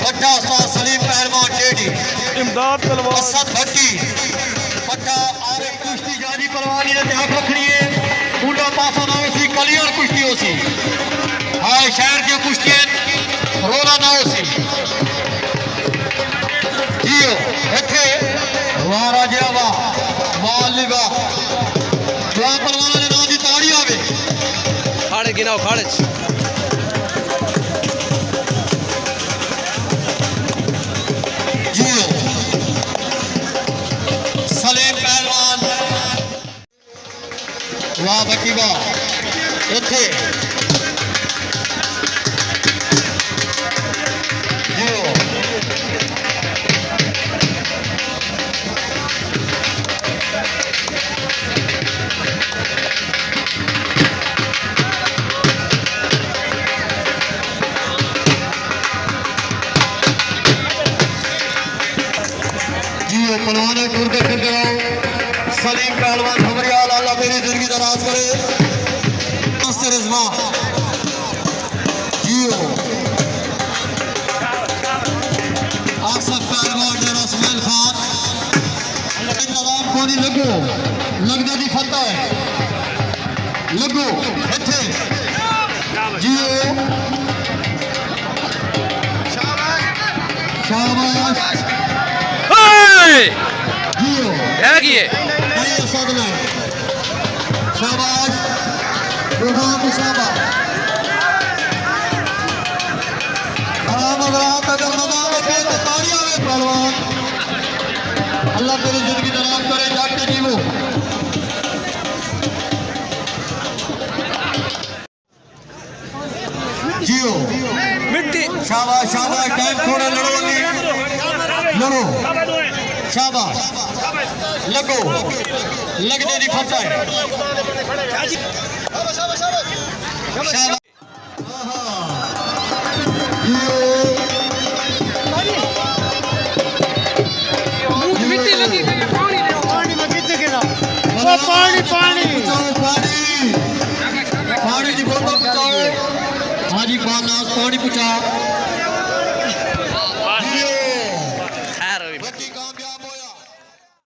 भट्टा उस्ताद सलीम पहलवान डेडी इमदाद तलवार असद भट्टी भट्टा आरे कुश्ती जानी परवानी ने ध्यान रखनी है मुंडा पासा ना होसी कलियार कुश्ती होसी हाय शहर के कुश्ती रोना ना होसी जियो इथे वाह राजा वाह मालिका वाह परवाना ने नाम दी ताड़ी आवे खाड़े गिनाओ खाड़े वाह बकी वाह इथे जियो पहलवान टूरते फिरते रहो सलीम पहलवान खबरियाल अल्लाह मेरी जिंदगी दराज करे रिजवा जियो आसफ पहलवान डेरा सुहेल खान इंतजाम कोनी लगो लगने की फतह है लगो इथे जियो शाबाश जियो क्या किए शाबाश अल्लाह तेरी जिंदगी दराज करे जाके जीवो जियो मिट्टी शाबाश शाबाश टाइम थोड़ा लड़ो शाबाश लगो लगने की फसा है मिट्टी लगी पानी में कितने गिरा वो पानी पानी पानी की बोतल पहुंचाओ हाजी खान नाज पानी पहुंचा